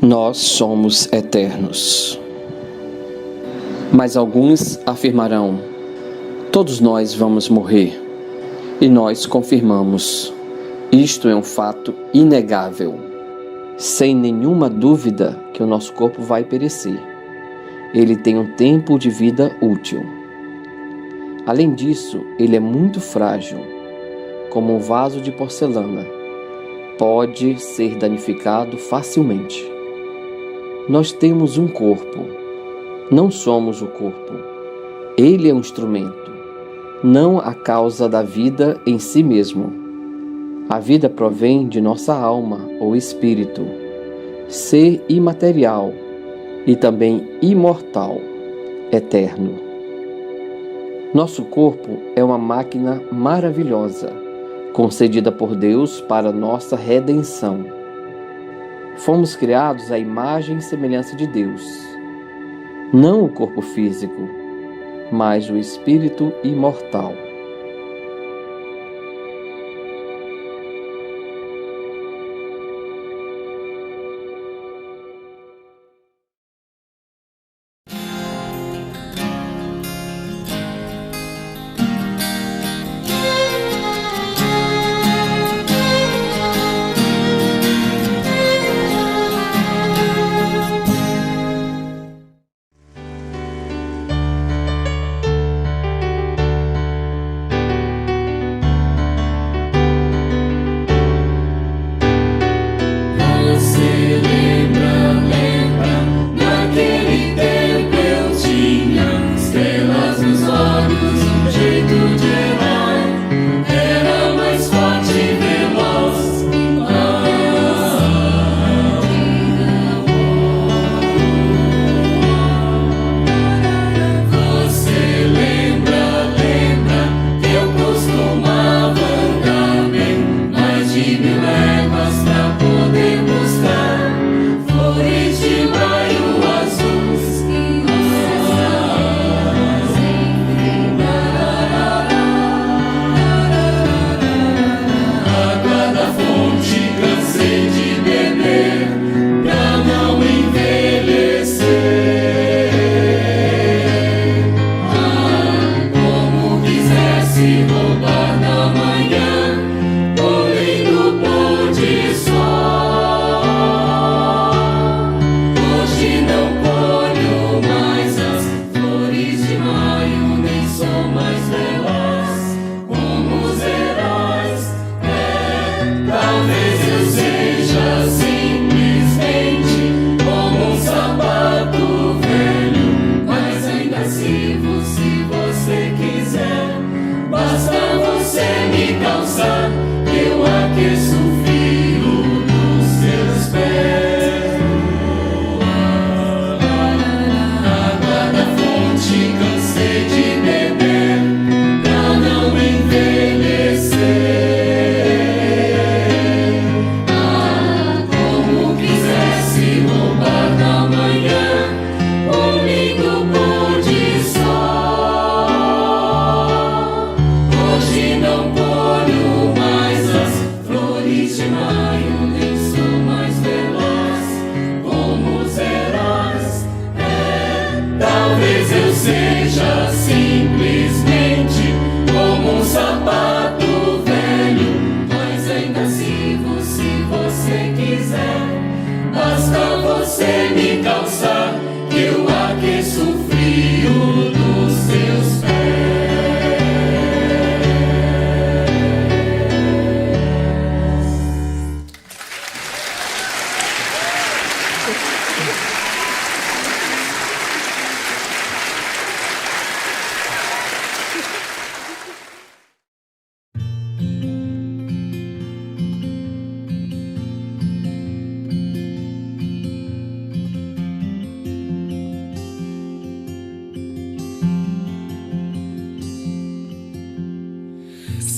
Nós somos eternos. Mas alguns afirmarão: todos nós vamos morrer. E nós confirmamos: isto é um fato inegável. Sem nenhuma dúvida que o nosso corpo vai perecer. Ele tem um tempo de vida útil. Além disso, ele é muito frágil, como um vaso de porcelana. Pode ser danificado facilmente. Nós temos um corpo. Não somos o corpo. Ele é um instrumento, não a causa da vida em si mesmo. A vida provém de nossa alma ou espírito, ser imaterial e também imortal, eterno. Nosso corpo é uma máquina maravilhosa, concedida por Deus para nossa redenção. Fomos criados à imagem e semelhança de Deus. Não o corpo físico, mas o espírito imortal.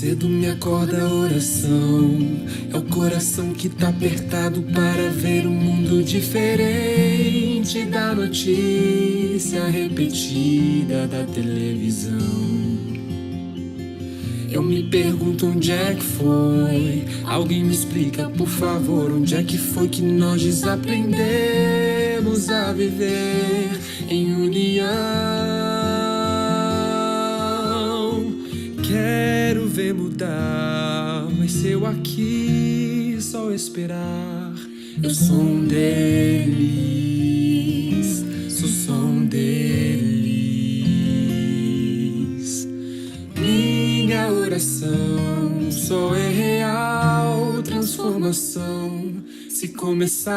Cedo me acorda a oração, é o coração que tá apertado para ver um mundo diferente da notícia repetida da televisão. Eu me pergunto onde é que foi. Alguém me explica, por favor, onde é que foi que nós desaprendemos a viver em união. Quero ver mudar, mas se eu aqui só esperar, eu sou um deles, sou um deles. Minha oração só é real transformação se começar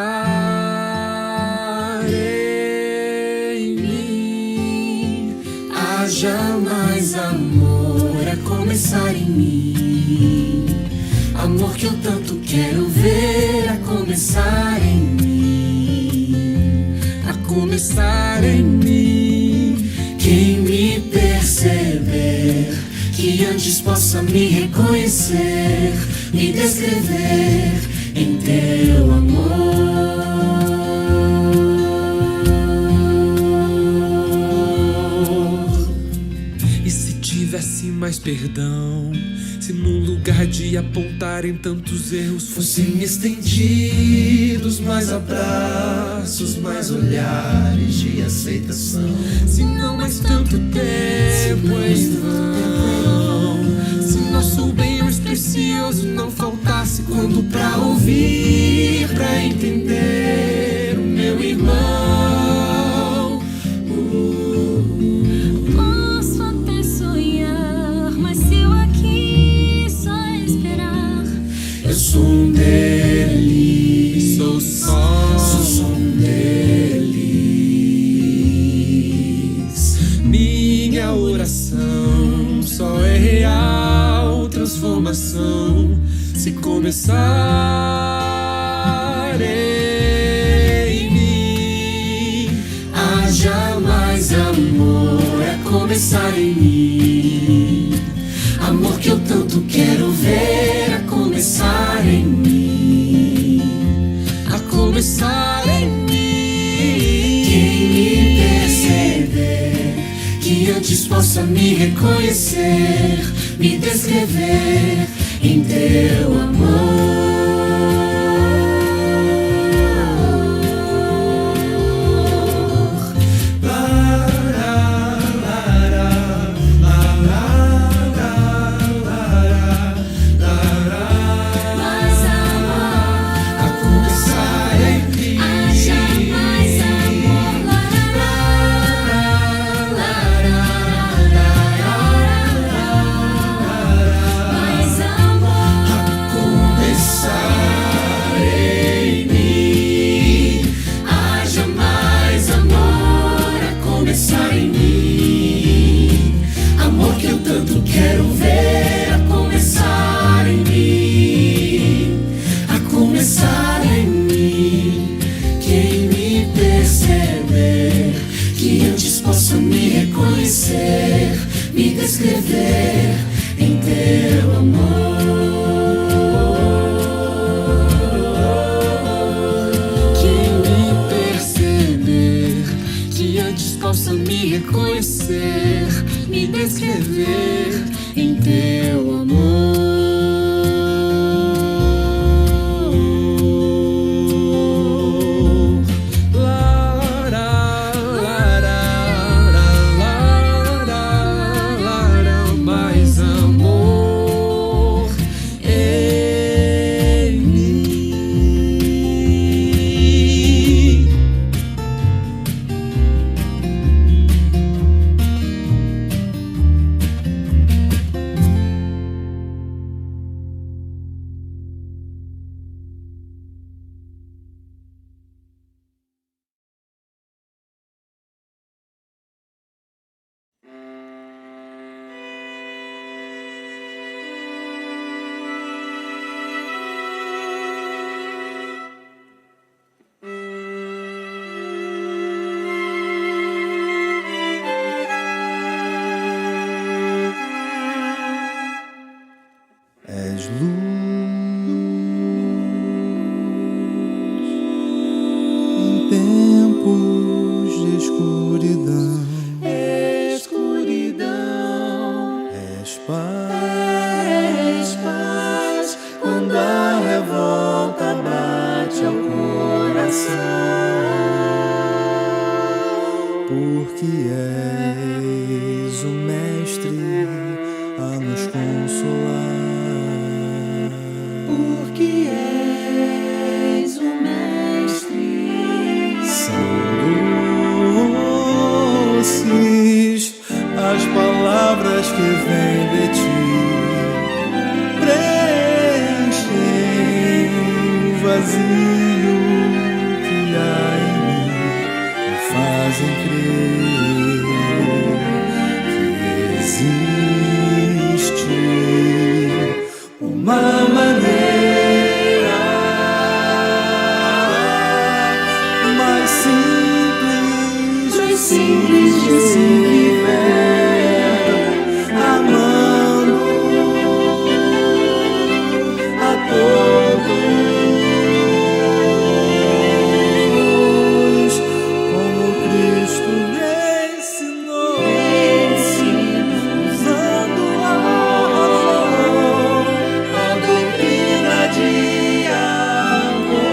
em mim. Haja mais amor a começar em mim. Amor que eu tanto quero ver a começar em mim. A começar em mim. Quem me perceber, que antes possa me reconhecer, me descrever em teu amor. E se tivesse mais perdão, se num lugar de apontarem tantos erros fossem estendidos mais abraços, mais olhares de aceitação. Se não mais tanto tempo em vão, se nosso bem mais precioso não faltasse quando pra ouvir, pra entender o meu irmão. Posso até sonhar, mas se eu aqui só esperar, eu sou um deles, sou um deles. Minha oração só é real transformação se começar em mim. Haja mais amor a começar em mim. Amor que eu tanto quero ver a começar em mim. A começar em mim. Quem me perceber, que antes possa me reconhecer, me descrever em teu amor. Quero ver a começar em mim, a começar em mim. Quem me perceber, que antes possa me reconhecer, me descrever em teu amor. Quem me perceber, que antes possa me reconhecer, me descrever em teu amor. Mais amor em mim. porque és o Mestre a nos consolar. Porque és o Mestre. São doces as palavras que vêm de ti, preenchem o vazio que há em mim e fazem crer que existe uma maneira mais simples de se viver, amando a todos, como Cristo me ensinou, usando a doutrina de amor.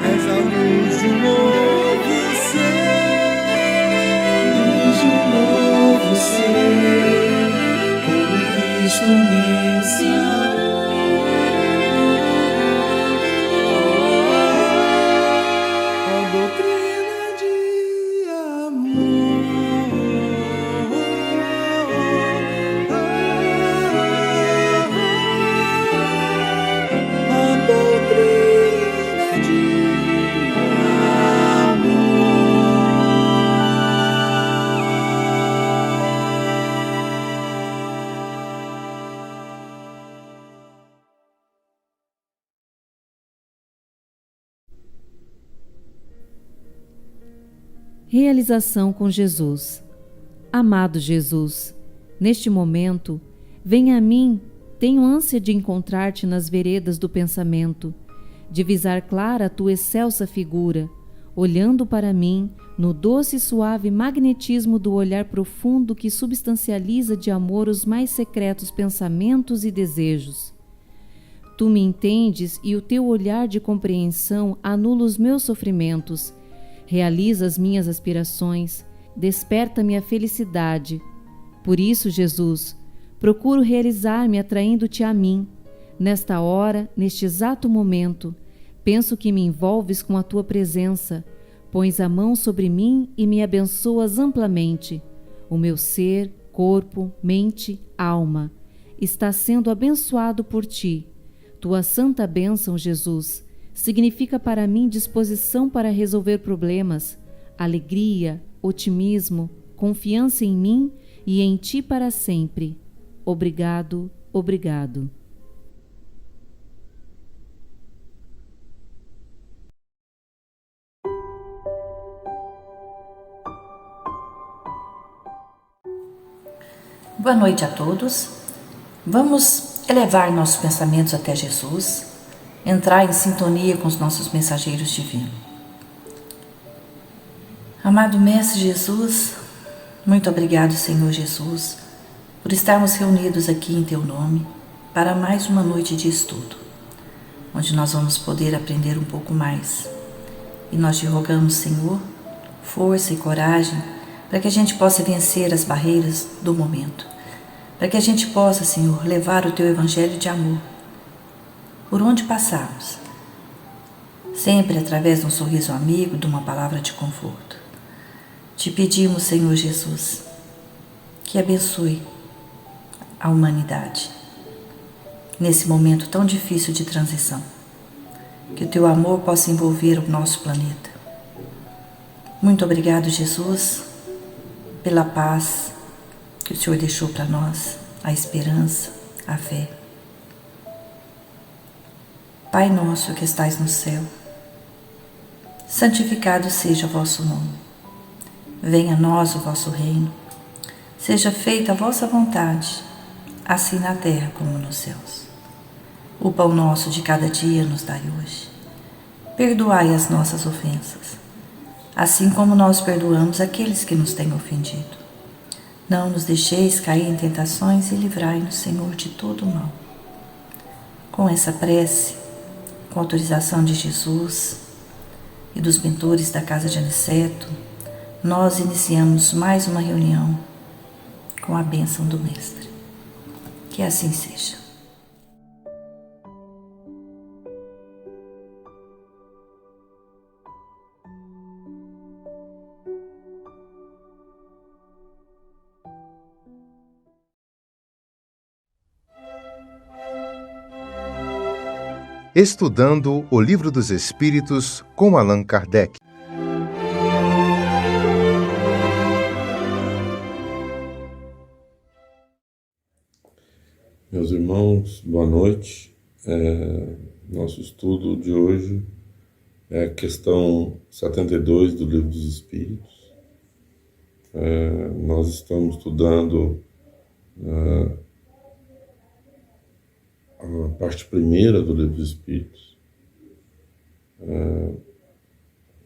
És a luz de um novo ser, Como Cristo me ensinou. a doutrina de amor. A doutrina de Realização com Jesus. Amado Jesus, neste momento, venha a mim, tenho ânsia de encontrar-te nas veredas do pensamento, divisar clara a tua excelsa figura, olhando para mim no doce e suave magnetismo do olhar profundo que substancializa de amor os mais secretos pensamentos e desejos. Tu me entendes e o teu olhar de compreensão anula os meus sofrimentos, realiza as minhas aspirações, desperta-me a felicidade. Por isso, Jesus, procuro realizar-me atraindo-te a mim. Nesta hora, neste exato momento, penso que me envolves com a tua presença, pões a mão sobre mim e me abençoas amplamente. O meu ser, corpo, mente, alma, está sendo abençoado por ti. Tua santa bênção, Jesus, significa para mim disposição para resolver problemas, alegria, otimismo, confiança em mim e em ti para sempre. Obrigado, obrigado. Boa noite a todos. Vamos elevar nossos pensamentos até Jesus, entrar em sintonia com os nossos mensageiros divinos. Amado Mestre Jesus, muito obrigado, Senhor Jesus, por estarmos reunidos aqui em Teu nome para mais uma noite de estudo, onde nós vamos poder aprender um pouco mais. E nós te rogamos, Senhor, força e coragem para que a gente possa vencer as barreiras do momento, para que a gente possa, Senhor, levar o Teu Evangelho de amor por onde passarmos, sempre através de um sorriso amigo, de uma palavra de conforto. Te pedimos, Senhor Jesus, que abençoe a humanidade nesse momento tão difícil de transição, que o Teu amor possa envolver o nosso planeta. Muito obrigado, Jesus, pela paz que o Senhor deixou para nós, a esperança, a fé. Pai nosso que estais no céu, santificado seja o vosso nome. Venha a nós o vosso reino. Seja feita a vossa vontade, assim na terra como nos céus. O pão nosso de cada dia nos dai hoje. Perdoai as nossas ofensas, assim como nós perdoamos aqueles que nos têm ofendido. Não nos deixeis cair em tentações e livrai-nos, Senhor, de todo o mal. Com essa prece, com autorização de Jesus, e dos mentores da Casa de Aniceto, nós iniciamos mais uma reunião com a bênção do Mestre. Que assim seja. Estudando o Livro dos Espíritos com Allan Kardec. Meus irmãos, boa noite. Nosso estudo de hoje é a questão 72 do Livro dos Espíritos. Nós estamos estudando a parte primeira do Livro dos Espíritos.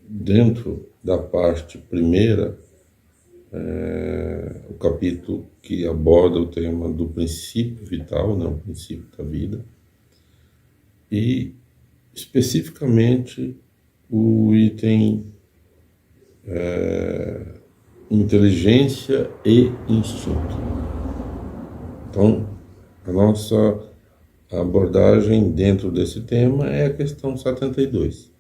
Dentro da parte primeira, o capítulo que aborda o tema do princípio vital, o princípio da vida, e especificamente o item inteligência e instinto. Então, a nossa abordagem dentro desse tema é a questão 72.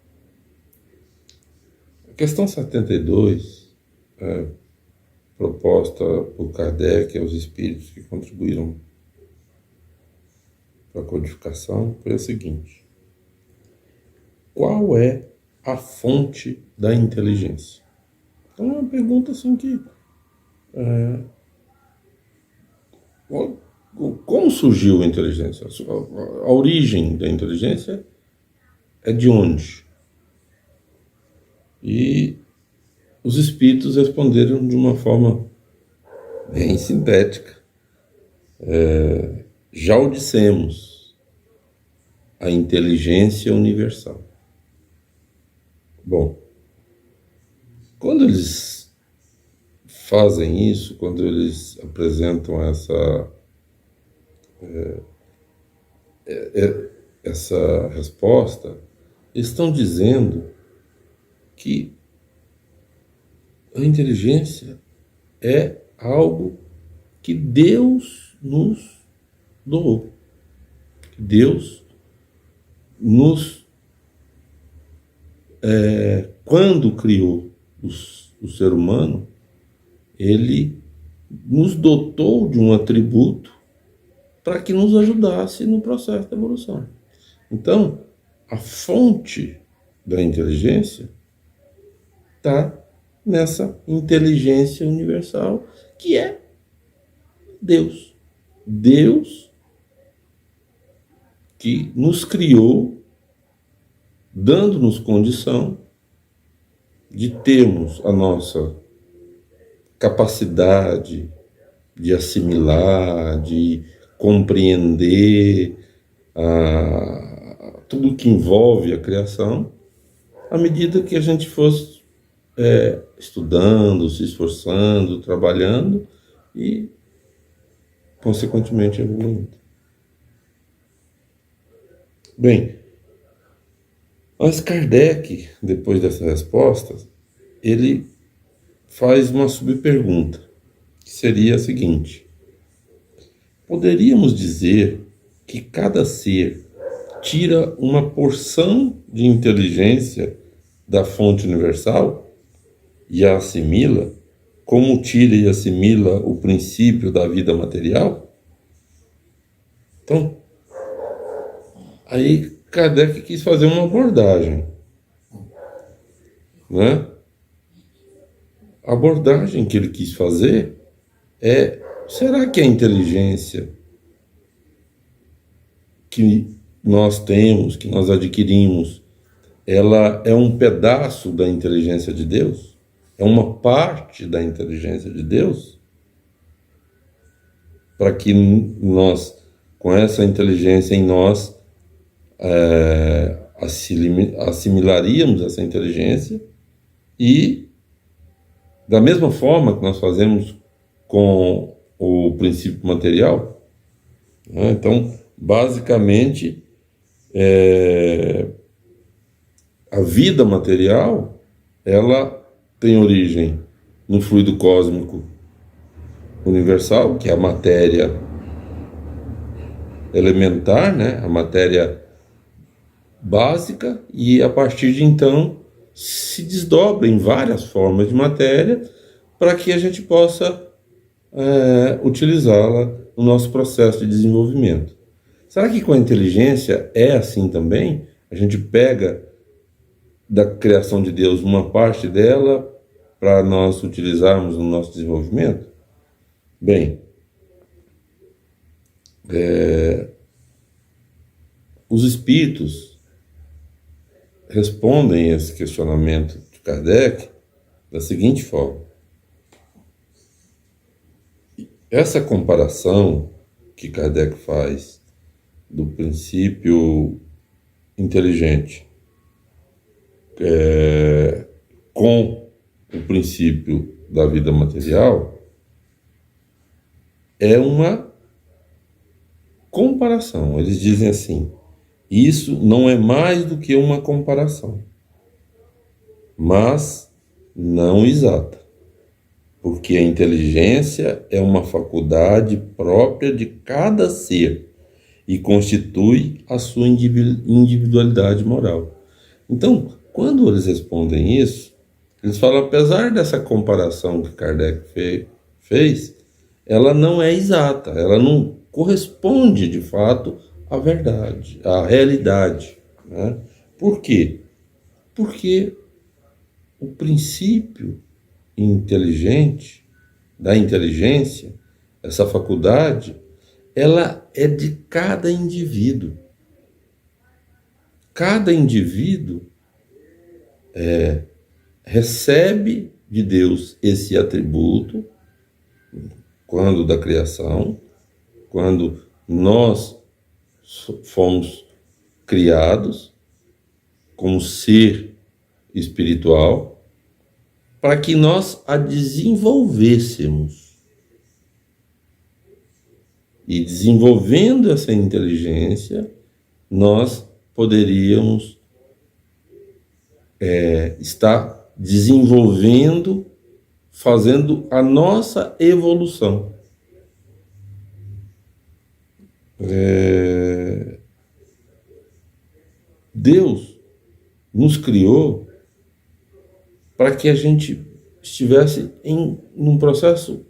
A questão 72 proposta por Kardec aos espíritos que contribuíram para a codificação foi a seguinte: qual é a fonte da inteligência? Então é uma pergunta assim que como surgiu a inteligência? A origem da inteligência é de onde? E os espíritos responderam de uma forma bem sintética. Já o dissemos, a inteligência universal. Bom, quando eles fazem isso, quando eles apresentam essa resposta, eles estão dizendo que a inteligência é algo que Deus nos doou. Deus nos, quando criou o ser humano, ele nos dotou de um atributo para que nos ajudasse no processo da evolução. Então, a fonte da inteligência está nessa inteligência universal, que é Deus. Deus que nos criou, dando-nos condição de termos a nossa capacidade de assimilar, de compreender tudo que envolve a criação, à medida que a gente fosse estudando, se esforçando, trabalhando e, consequentemente, evoluindo. Bem, mas Kardec, depois dessa resposta, ele faz uma subpergunta, que seria a seguinte: poderíamos dizer que cada ser tira uma porção de inteligência da fonte universal e a assimila, como tira e assimila o princípio da vida material? Então, aí Kardec quis fazer uma abordagem, né? A abordagem que ele quis fazer será que a inteligência que nós temos, que nós adquirimos, ela é um pedaço da inteligência de Deus? É uma parte da inteligência de Deus? Para que nós, com essa inteligência em nós, assimilaríamos essa inteligência e, da mesma forma que nós fazemos com o princípio material, né? Então, basicamente, a vida material, ela tem origem no fluido cósmico universal, que é a matéria elementar, né? A matéria básica, e a partir de então se desdobra em várias formas de matéria para que a gente possa utilizá-la no nosso processo de desenvolvimento. Será que com a inteligência é assim também? A gente pega da criação de Deus uma parte dela para nós utilizarmos no nosso desenvolvimento? Bem, os espíritos respondem a esse questionamento de Kardec da seguinte forma: essa comparação que Kardec faz do princípio inteligente com o princípio da vida material é uma comparação. Eles dizem assim: isso não é mais do que uma comparação, mas não exata, porque a inteligência é uma faculdade própria de cada ser e constitui a sua individualidade moral. Então, quando eles respondem isso, eles falam, apesar dessa comparação que Kardec fez, ela não é exata, ela não corresponde de fato à verdade, à realidade, né? Por quê? Porque o princípio inteligente, da inteligência, essa faculdade, ela é de cada indivíduo. Cada indivíduo recebe de Deus esse atributo quando da criação, quando nós fomos criados como ser espiritual, para que nós a desenvolvêssemos. E desenvolvendo essa inteligência, nós poderíamos estar desenvolvendo, fazendo a nossa evolução. Deus nos criou para que a gente estivesse num processo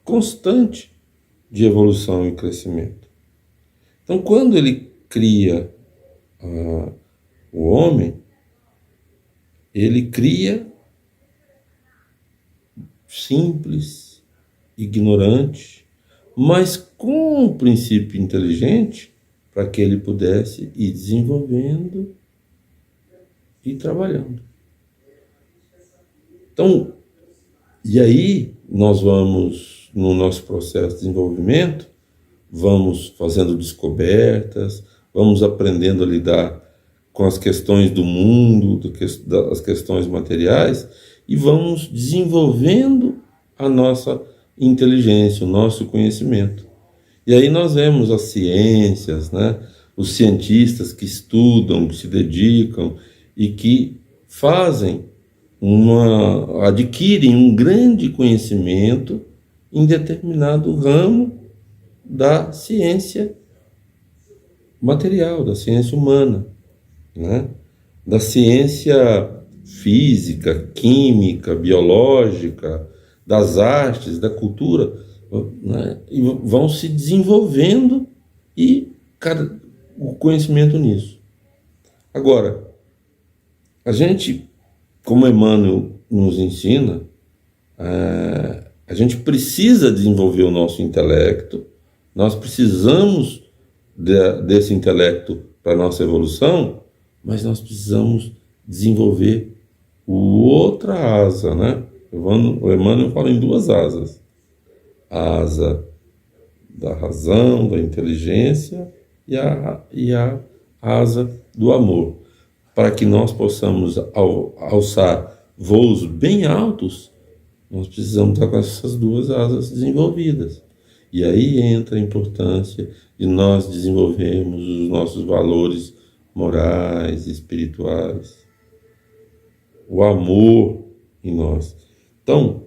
constante de evolução e crescimento. Então, quando ele cria o homem, ele cria simples, ignorante, mas com um princípio inteligente para que ele pudesse ir desenvolvendo e trabalhando. Então, e aí nós vamos, no nosso processo de desenvolvimento, vamos fazendo descobertas, vamos aprendendo a lidar com as questões do mundo, as questões materiais, e vamos desenvolvendo a nossa inteligência, o nosso conhecimento. E aí nós vemos as ciências, né? Os cientistas que estudam, que se dedicam e que adquirem um grande conhecimento em determinado ramo da ciência material, da ciência humana, né? Da ciência física, química, biológica, das artes, da cultura, né? E vão se desenvolvendo e o conhecimento nisso. Agora, a gente, como Emmanuel nos ensina, a gente precisa desenvolver o nosso intelecto, nós precisamos desse intelecto para a nossa evolução, mas nós precisamos desenvolver outra asa, né? O Emmanuel fala em duas asas: a asa da razão, da inteligência e a asa do amor. Para que nós possamos alçar voos bem altos, nós precisamos estar com essas duas asas desenvolvidas. E aí entra a importância de nós desenvolvermos os nossos valores morais, espirituais, o amor em nós. Então,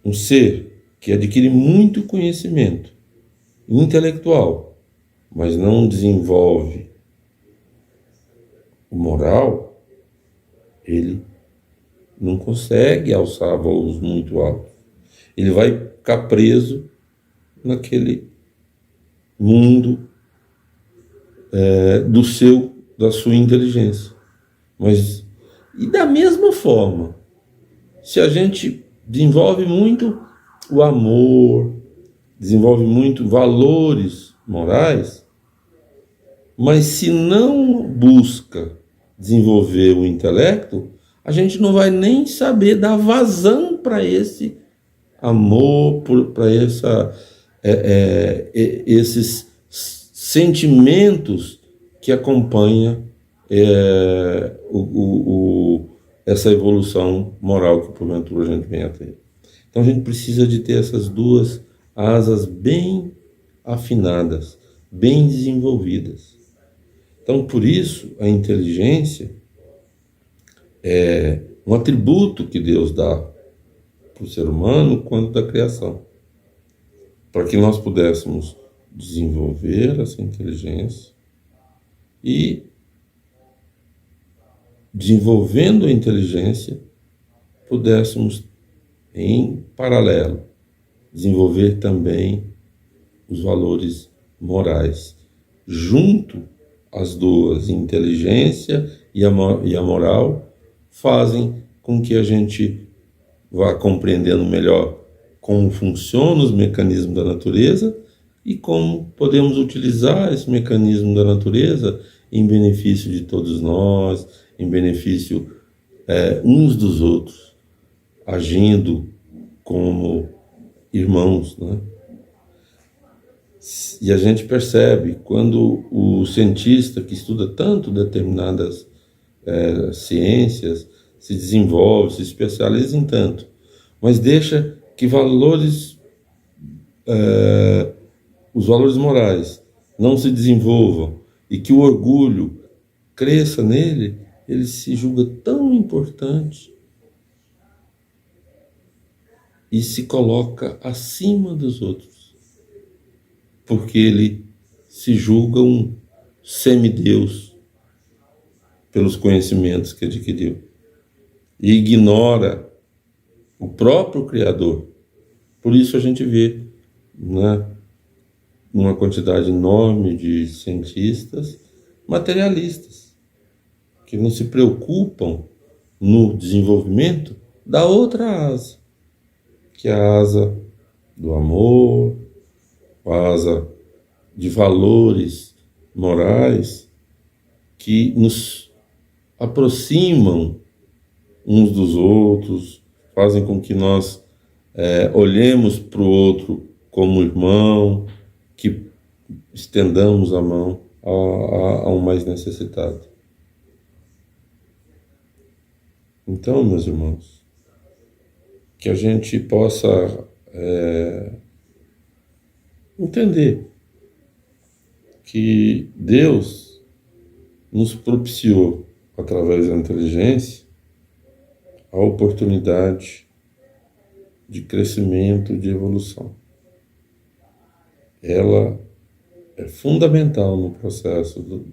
um ser que adquire muito conhecimento intelectual, mas não desenvolve o moral, ele não consegue alçar voos muito altos. Ele vai ficar preso naquele mundo da sua inteligência. Mas, e da mesma forma, se a gente desenvolve muito o amor, desenvolve muito valores morais, mas se não busca desenvolver o intelecto, a gente não vai nem saber dar vazão para esse amor, para esses sentimentos que acompanham essa evolução moral que porventura a gente vem a ter. Então a gente precisa de ter essas duas asas bem afinadas, bem desenvolvidas. Então por isso a inteligência é um atributo que Deus dá para o ser humano quanto da criação, para que nós pudéssemos desenvolver essa inteligência e, desenvolvendo a inteligência, pudéssemos, em paralelo, desenvolver também os valores morais. Junto, as duas, inteligência e a moral, fazem com que a gente vá compreendendo melhor como funcionam os mecanismos da natureza e como podemos utilizar esse mecanismo da natureza em benefício de todos nós, em benefício uns dos outros, agindo como irmãos, né? E a gente percebe quando o cientista que estuda tanto determinadas ciências se desenvolve, se especializa em tanto, mas deixa que os valores morais não se desenvolvam e que o orgulho cresça nele, ele se julga tão importante e se coloca acima dos outros, porque ele se julga um semideus pelos conhecimentos que adquiriu e ignora o próprio Criador. Por isso a gente vê, né, uma quantidade enorme de cientistas materialistas que não se preocupam no desenvolvimento da outra asa, que é a asa do amor, a asa de valores morais que nos aproximam uns dos outros, fazem com que nós olhemos para o outro como irmão, que estendamos a mão a um mais necessitado. Então, meus irmãos, que a gente possa entender que Deus nos propiciou, através da inteligência, a oportunidade de crescimento, de evolução. Ela é fundamental no processo do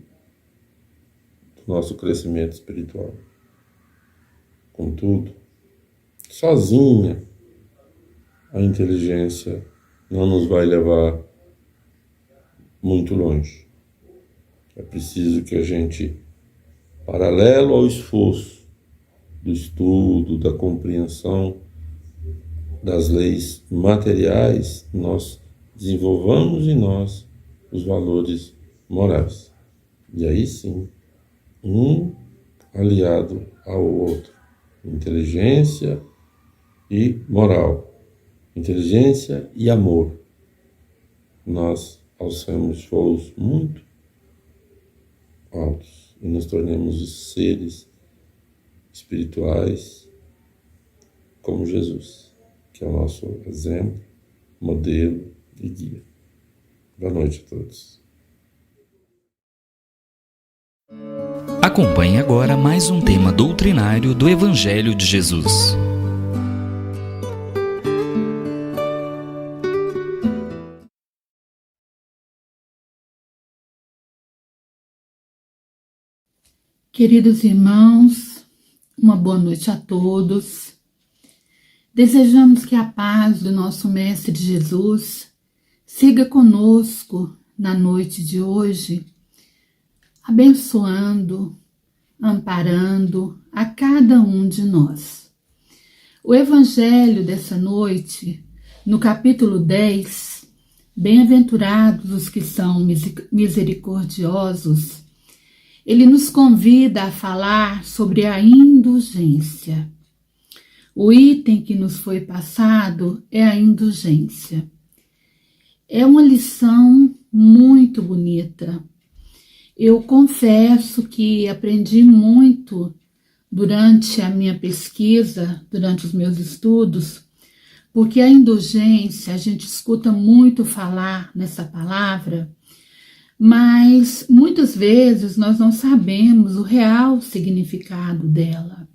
nosso crescimento espiritual. Contudo, sozinha, a inteligência não nos vai levar muito longe. É preciso que a gente, paralelo ao esforço do estudo, da compreensão das leis materiais, nós desenvolvamos em nós os valores morais. E aí sim, um aliado ao outro. Inteligência e moral. Inteligência e amor. Nós alçamos voos muito altos e nos tornamos seres espirituais como Jesus, que é o nosso exemplo, modelo e guia. Boa noite a todos. Acompanhe agora mais um tema doutrinário do Evangelho de Jesus. Queridos irmãos, uma boa noite a todos. Desejamos que a paz do nosso Mestre Jesus siga conosco na noite de hoje, abençoando, amparando a cada um de nós. O Evangelho dessa noite, no capítulo 10, Bem-aventurados os que são misericordiosos, ele nos convida a falar sobre a indulgência. O item que nos foi passado é a indulgência. É uma lição muito bonita. Eu confesso que aprendi muito durante a minha pesquisa, durante os meus estudos, porque a indulgência, a gente escuta muito falar nessa palavra, mas muitas vezes nós não sabemos o real significado dela.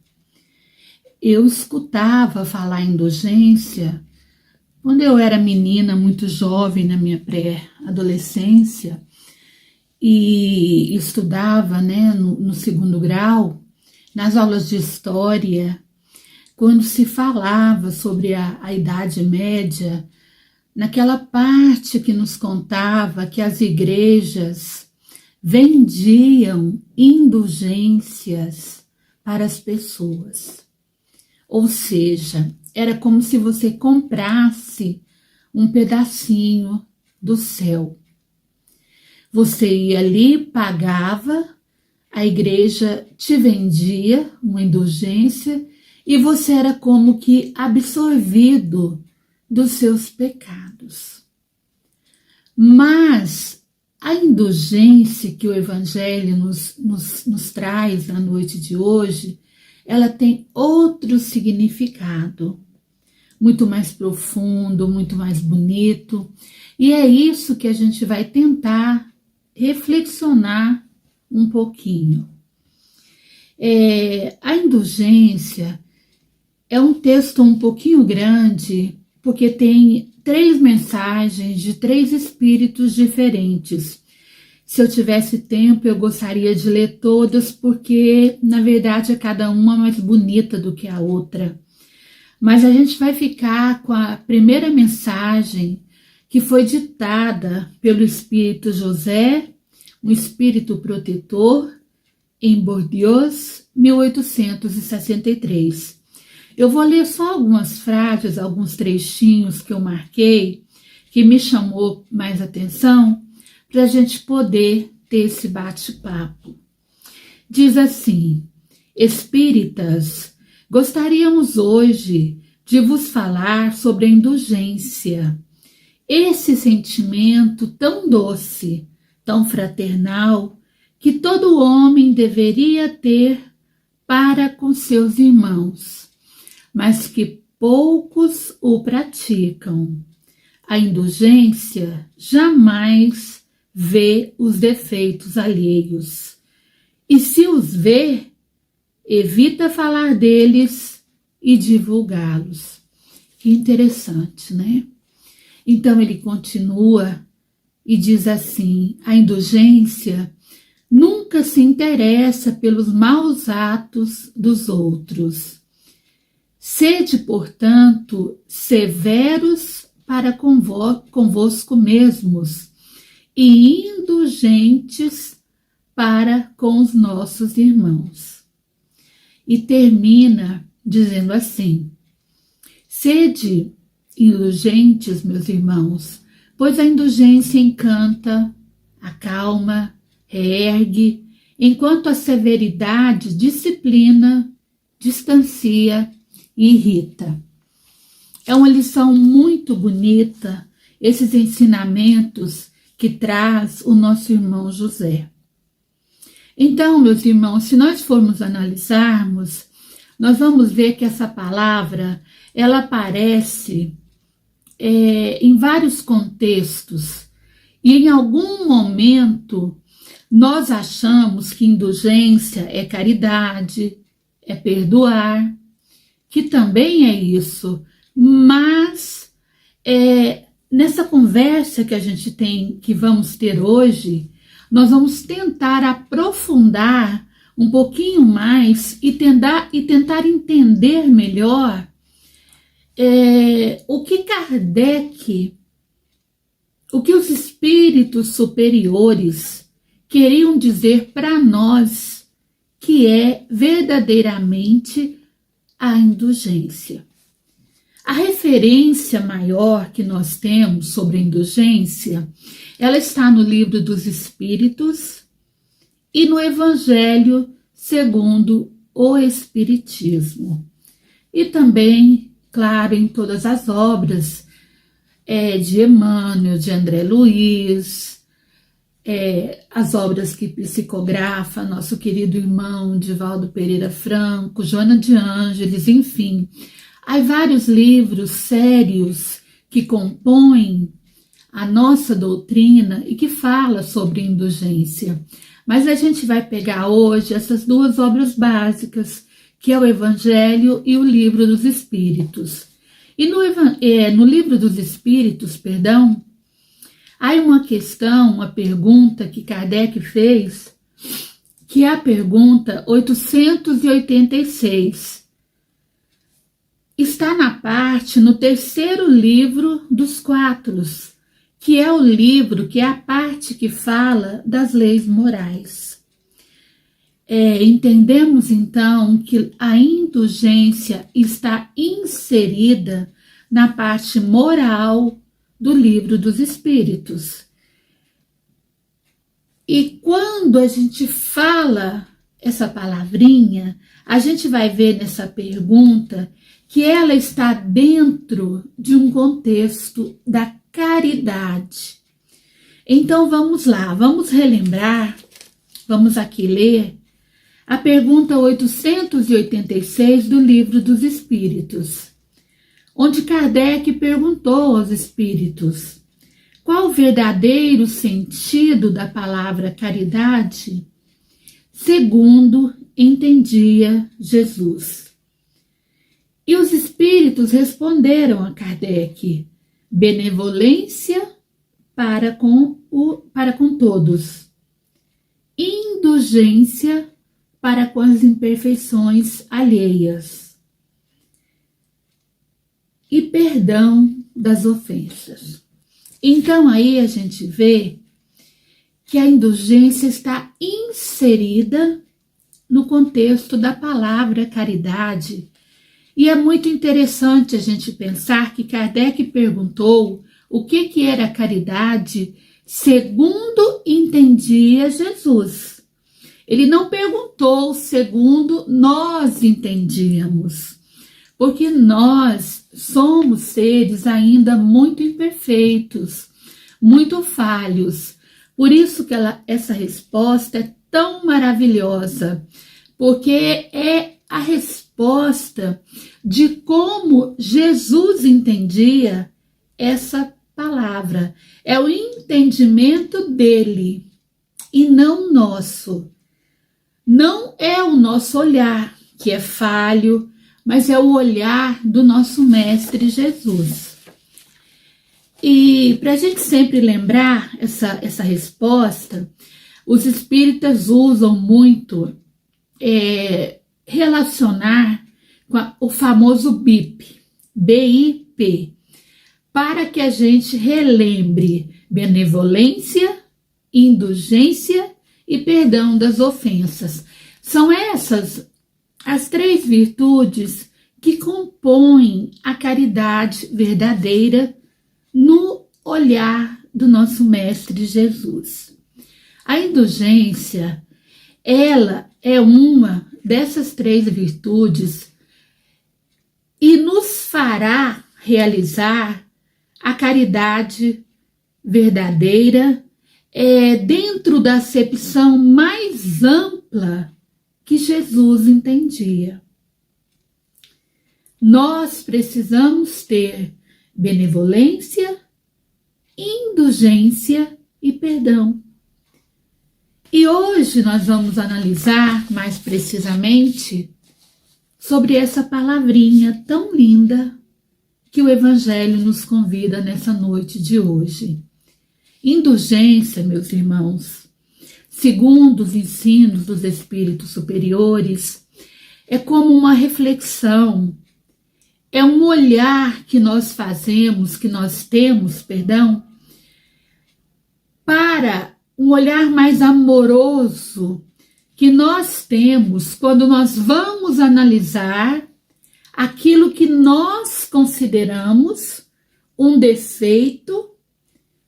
Eu escutava falar indulgência quando eu era menina, muito jovem, na minha pré-adolescência, e estudava, no segundo grau, nas aulas de história, quando se falava sobre a Idade Média, naquela parte que nos contava que as igrejas vendiam indulgências para as pessoas. Ou seja, era como se você comprasse um pedacinho do céu. Você ia ali, pagava, a igreja te vendia uma indulgência e você era como que absorvido dos seus pecados. Mas a indulgência que o Evangelho nos traz na noite de hoje, ela tem outro significado, muito mais profundo, muito mais bonito, e é isso que a gente vai tentar reflexionar um pouquinho. A indulgência é um texto um pouquinho grande, porque tem 3 mensagens de 3 espíritos diferentes. Se eu tivesse tempo, eu gostaria de ler todas, porque, na verdade, cada uma mais bonita do que a outra. Mas a gente vai ficar com a primeira mensagem, que foi ditada pelo Espírito José, um espírito protetor, em Bordeaux, 1863. Eu vou ler só algumas frases, alguns trechinhos que eu marquei, que me chamou mais atenção, para a gente poder ter esse bate-papo. Diz assim: Espíritas, gostaríamos hoje de vos falar sobre a indulgência, esse sentimento tão doce, tão fraternal, que todo homem deveria ter para com seus irmãos, mas que poucos o praticam. A indulgência jamais vê os defeitos alheios, e se os vê, evita falar deles e divulgá-los. Que interessante, né? Então ele continua e diz assim: a indulgência nunca se interessa pelos maus atos dos outros. Sede, portanto, severos para convosco mesmos e indulgentes para com os nossos irmãos. E termina dizendo assim: sede indulgentes, meus irmãos, pois a indulgência encanta, acalma, reergue, enquanto a severidade disciplina, distancia e irrita. É uma lição muito bonita, esses ensinamentos que traz o nosso irmão José. Então, meus irmãos, se nós formos analisarmos, nós vamos ver que essa palavra, ela aparece em vários contextos, e em algum momento Nós achamos que indulgência é caridade, é perdoar, que também é isso, mas nessa conversa que a gente tem, que vamos ter hoje, nós vamos tentar aprofundar um pouquinho mais e tentar entender melhor o que Kardec, o que os espíritos superiores queriam dizer para nós que é verdadeiramente a indulgência. A referência maior que nós temos sobre a indulgência, ela está no Livro dos Espíritos e no Evangelho segundo o Espiritismo. E também, claro, em todas as obras de Emmanuel, de André Luiz, as obras que psicografa nosso querido irmão Divaldo Pereira Franco, Joana de Ângeles, enfim. Há vários livros sérios que compõem a nossa doutrina e que fala sobre indulgência. Mas a gente vai pegar hoje essas duas obras básicas, que é o Evangelho e o Livro dos Espíritos. E no Livro dos Espíritos, há uma questão, uma pergunta que Kardec fez, que é a pergunta 886. Está na parte, no terceiro livro dos 4, que é o livro, que é a parte que fala das leis morais. Entendemos então que a indulgência está inserida na parte moral do Livro dos Espíritos. E quando a gente fala essa palavrinha, a gente vai ver nessa pergunta que ela está dentro de um contexto da caridade. Então vamos lá, vamos relembrar, vamos aqui ler a pergunta 886 do Livro dos Espíritos, onde Kardec perguntou aos espíritos qual o verdadeiro sentido da palavra caridade, segundo entendia Jesus. E os espíritos responderam a Kardec: benevolência para com todos, indulgência para com as imperfeições alheias e perdão das ofensas. Então aí a gente vê que a indulgência está inserida no contexto da palavra caridade. E é muito interessante a gente pensar que Kardec perguntou o que era caridade segundo entendia Jesus. Ele não perguntou segundo nós entendíamos, porque nós somos seres ainda muito imperfeitos, muito falhos. Por isso que essa resposta é tão maravilhosa, porque é a resposta de como Jesus entendia essa palavra. É o entendimento dele e não nosso. Não é o nosso olhar que é falho, mas é o olhar do nosso Mestre Jesus. E para a gente sempre lembrar essa resposta, os espíritas usam muito relacionar com o famoso BIP, BIP, para que a gente relembre benevolência, indulgência e perdão das ofensas. São essas as 3 virtudes que compõem a caridade verdadeira no olhar do nosso Mestre Jesus. A indulgência, ela é uma dessas 3 virtudes e nos fará realizar a caridade verdadeira dentro da acepção mais ampla que Jesus entendia. Nós precisamos ter benevolência, indulgência e perdão. E hoje nós vamos analisar mais precisamente sobre essa palavrinha tão linda que o Evangelho nos convida nessa noite de hoje. Indulgência, meus irmãos, segundo os ensinos dos espíritos superiores, é como uma reflexão, é um olhar que nós temos, para um olhar mais amoroso que nós temos quando nós vamos analisar aquilo que nós consideramos um defeito,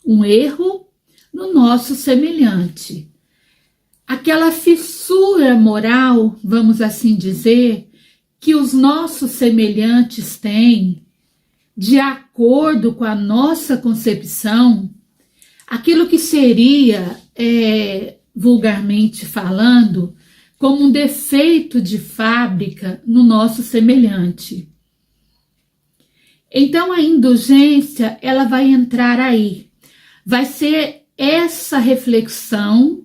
um erro no nosso semelhante. Aquela fissura moral, vamos assim dizer, que os nossos semelhantes têm, de acordo com a nossa concepção, aquilo que seria, vulgarmente falando, como um defeito de fábrica no nosso semelhante. Então a indulgência, ela vai entrar aí. Vai ser essa reflexão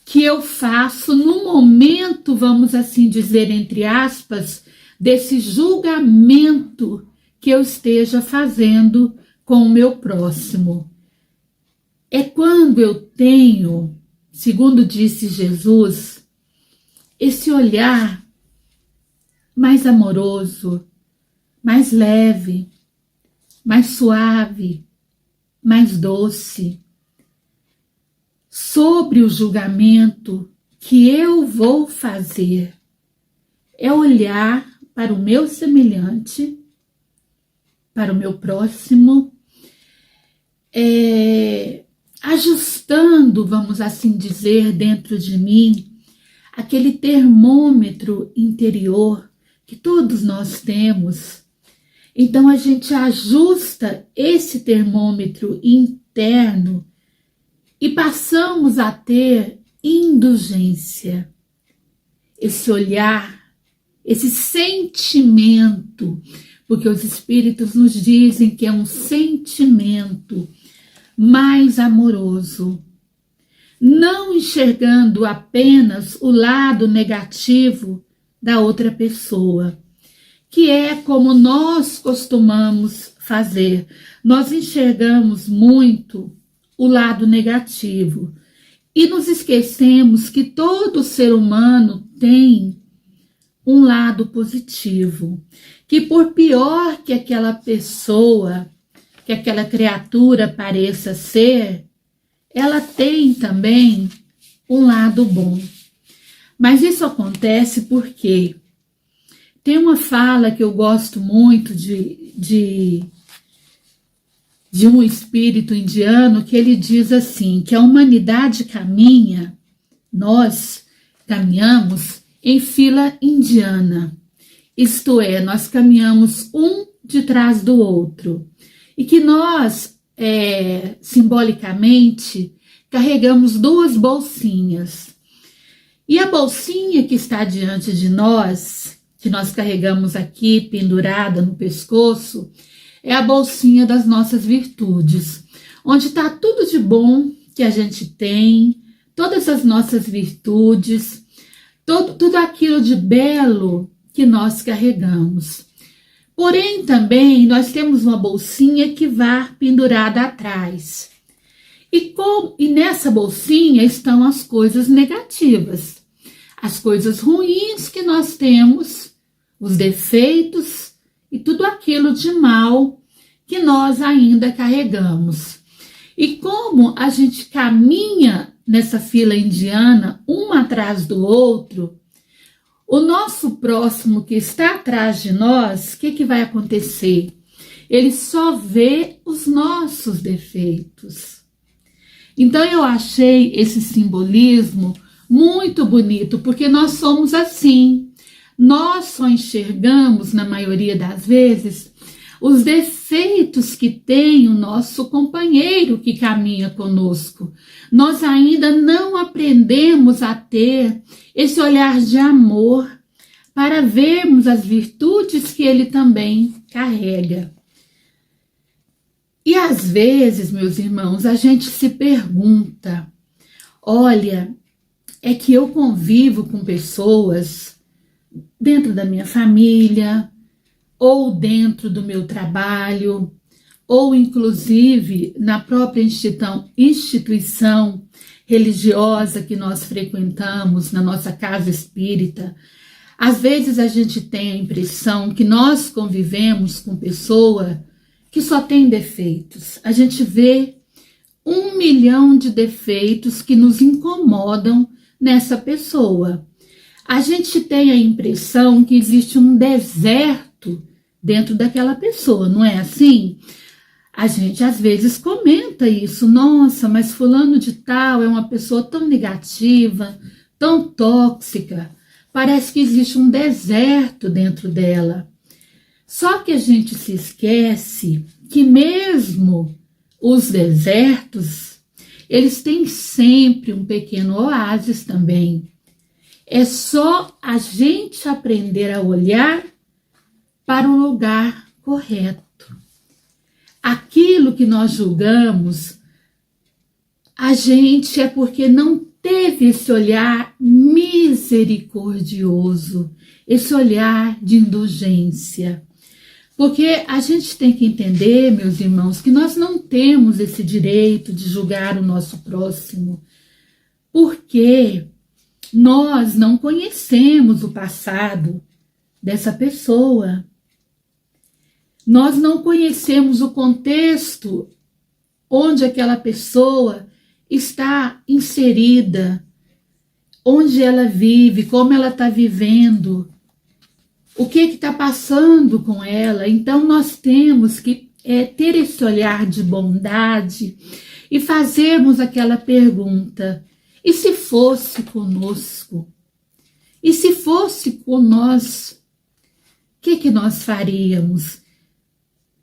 que eu faço no momento, vamos assim dizer, entre aspas, desse julgamento que eu esteja fazendo com o meu próximo. É quando eu tenho, segundo disse Jesus, esse olhar mais amoroso, mais leve, mais suave, mais doce, sobre o julgamento que eu vou fazer. É olhar para o meu semelhante, para o meu próximo, ajustando, vamos assim dizer, dentro de mim, aquele termômetro interior que todos nós temos. Então a gente ajusta esse termômetro interno e passamos a ter indulgência, esse olhar, esse sentimento, porque os espíritos nos dizem que é um sentimento mais amoroso, não enxergando apenas o lado negativo da outra pessoa, que é como nós costumamos fazer. Nós enxergamos muito o lado negativo e nos esquecemos que todo ser humano tem um lado positivo, que por pior que aquela pessoa, que aquela criatura pareça ser, ela tem também um lado bom. Mas isso acontece porque tem uma fala que eu gosto muito de um espírito indiano, que ele diz assim, que a humanidade caminha, nós caminhamos em fila indiana. Isto é, nós caminhamos um de trás do outro. E que nós, simbolicamente, carregamos duas bolsinhas. E a bolsinha que está diante de nós, que nós carregamos aqui pendurada no pescoço, é a bolsinha das nossas virtudes, onde está tudo de bom que a gente tem, todas as nossas virtudes, tudo aquilo de belo que nós carregamos. Porém, também, nós temos uma bolsinha que vai pendurada atrás. E nessa bolsinha estão as coisas negativas, as coisas ruins que nós temos, os defeitos e tudo aquilo de mal que nós ainda carregamos. E como a gente caminha nessa fila indiana, um atrás do outro, o nosso próximo que está atrás de nós, o que vai acontecer? Ele só vê os nossos defeitos. Então eu achei esse simbolismo muito bonito, porque nós somos assim. Nós só enxergamos, na maioria das vezes, os defeitos que tem o nosso companheiro que caminha conosco. Nós ainda não aprendemos a ter esse olhar de amor para vermos as virtudes que ele também carrega. E às vezes, meus irmãos, a gente se pergunta, olha, é que eu convivo com pessoas dentro da minha família, ou dentro do meu trabalho, ou inclusive na própria instituição religiosa que nós frequentamos, na nossa casa espírita. Às vezes a gente tem a impressão que nós convivemos com pessoa que só tem defeitos. A gente vê 1 milhão de defeitos que nos incomodam nessa pessoa. A gente tem a impressão que existe um deserto dentro daquela pessoa, não é assim? A gente às vezes comenta isso, nossa, mas fulano de tal é uma pessoa tão negativa, tão tóxica, parece que existe um deserto dentro dela. Só que a gente se esquece que mesmo os desertos, eles têm sempre um pequeno oásis também. É só a gente aprender a olhar para o lugar correto. Aquilo que nós julgamos, a gente é porque não teve esse olhar misericordioso, esse olhar de indulgência. Porque a gente tem que entender, meus irmãos, que nós não temos esse direito de julgar o nosso próximo, porque nós não conhecemos o passado dessa pessoa. Nós não conhecemos o contexto onde aquela pessoa está inserida, onde ela vive, como ela está vivendo, o que está passando com ela. Então nós temos que ter esse olhar de bondade e fazermos aquela pergunta: e se fosse conosco? E se fosse com nós, o que nós faríamos?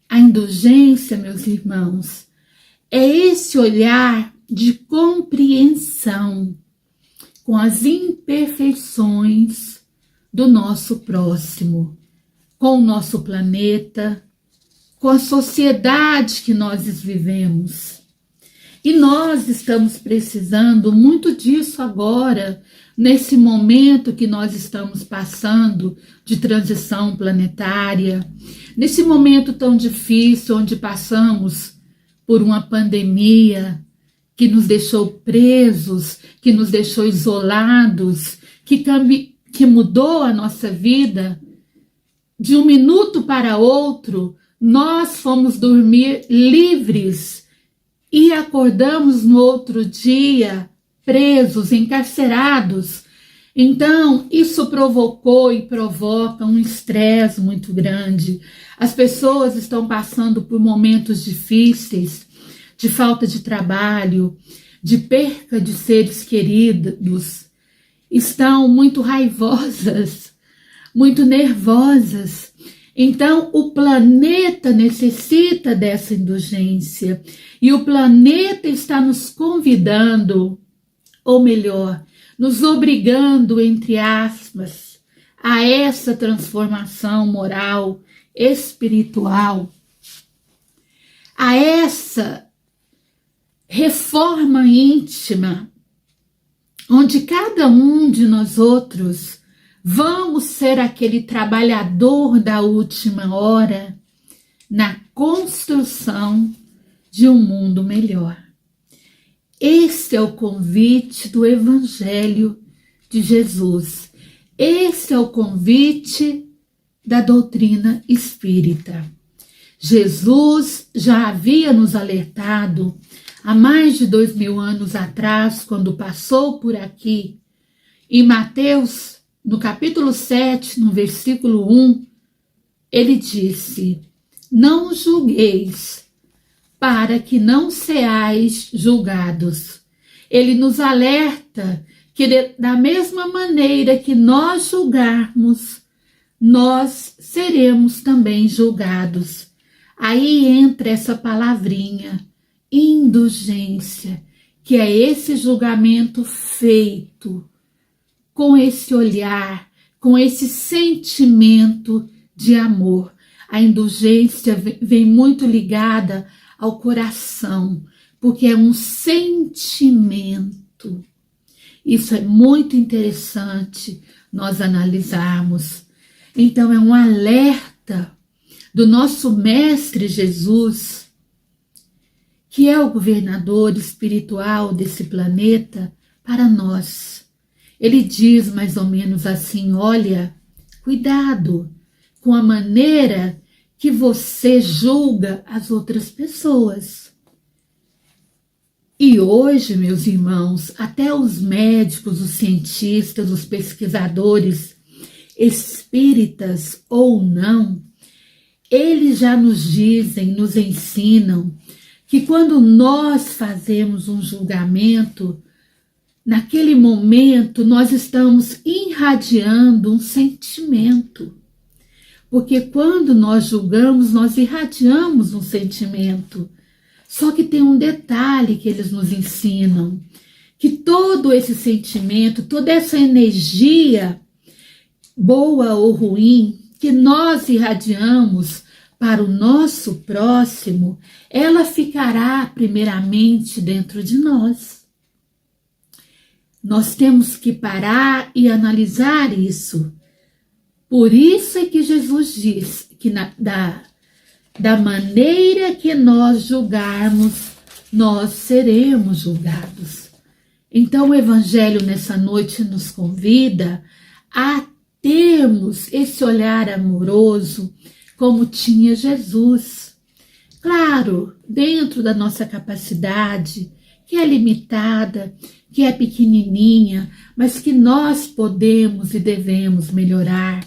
A indulgência, meus irmãos, é esse olhar de compreensão com as imperfeições do nosso próximo, com o nosso planeta, com a sociedade que nós vivemos. E nós estamos precisando muito disso agora, nesse momento que nós estamos passando de transição planetária, nesse momento tão difícil, onde passamos por uma pandemia que nos deixou presos, que nos deixou isolados, que mudou a nossa vida. De um minuto para outro, nós fomos dormir livres e acordamos no outro dia presos, encarcerados. Então, isso provocou e provoca um estresse muito grande. As pessoas estão passando por momentos difíceis, de falta de trabalho, de perca de seres queridos. Estão muito raivosas, muito nervosas. Então, o planeta necessita dessa indulgência. E o planeta está nos convidando, ou melhor, nos obrigando, entre aspas, a essa transformação moral, espiritual, a essa reforma íntima, onde cada um de nós outros vamos ser aquele trabalhador da última hora na construção de um mundo melhor. Esse é o convite do Evangelho de Jesus. Esse é o convite da doutrina espírita. Jesus já havia nos alertado há mais de 2000 anos atrás, quando passou por aqui, em Mateus, no capítulo 7, no versículo 1, ele disse: não julgueis, para que não seais julgados. Ele nos alerta que da mesma maneira que nós julgarmos, nós seremos também julgados. Aí entra essa palavrinha, indulgência, que é esse julgamento feito com esse olhar, com esse sentimento de amor. A indulgência vem muito ligada ao coração, porque é um sentimento. Isso é muito interessante nós analisarmos. Então é um alerta do nosso Mestre Jesus, que é o governador espiritual desse planeta, para nós. Ele diz mais ou menos assim: olha, cuidado com a maneira que você julga as outras pessoas. E hoje, meus irmãos, até os médicos, os cientistas, os pesquisadores, espíritas ou não, eles já nos dizem, nos ensinam que quando nós fazemos um julgamento, naquele momento nós estamos irradiando um sentimento. Porque quando nós julgamos, nós irradiamos um sentimento. Só que tem um detalhe que eles nos ensinam, que todo esse sentimento, toda essa energia, boa ou ruim, que nós irradiamos para o nosso próximo, ela ficará primeiramente dentro de nós. Nós temos que parar e analisar isso. Por isso é que Jesus diz que da maneira que nós julgarmos, nós seremos julgados. Então o Evangelho nessa noite nos convida a termos esse olhar amoroso como tinha Jesus. Claro, dentro da nossa capacidade, que é limitada, que é pequenininha, mas que nós podemos e devemos melhorar.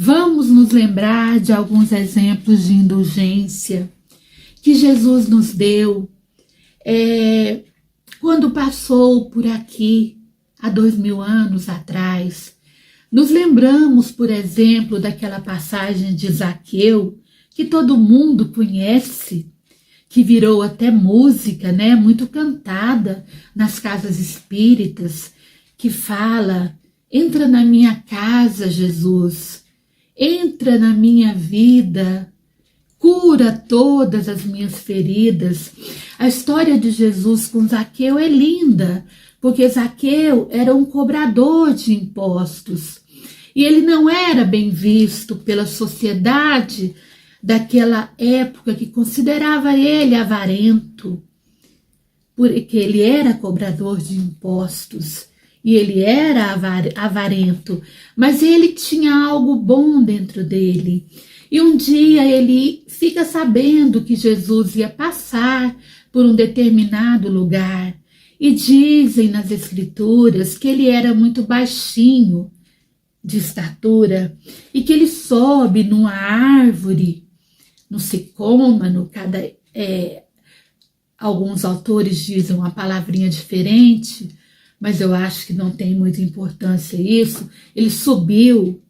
Vamos nos lembrar de alguns exemplos de indulgência que Jesus nos deu quando passou por aqui há 2000 anos atrás. Nos lembramos, por exemplo, daquela passagem de Zaqueu, que todo mundo conhece, que virou até música, né, muito cantada nas casas espíritas, que fala: entra na minha casa, Jesus, entra na minha vida, cura todas as minhas feridas. A história de Jesus com Zaqueu é linda, porque Zaqueu era um cobrador de impostos e ele não era bem visto pela sociedade daquela época, que considerava ele avarento, porque ele era cobrador de impostos e ele era avarento, mas ele tinha algo bom dentro dele. E um dia ele fica sabendo que Jesus ia passar por um determinado lugar, e dizem nas escrituras que ele era muito baixinho de estatura e que ele sobe numa árvore, no sicômoro, alguns autores dizem uma palavrinha diferente, mas eu acho que não tem muita importância isso. Ele subiu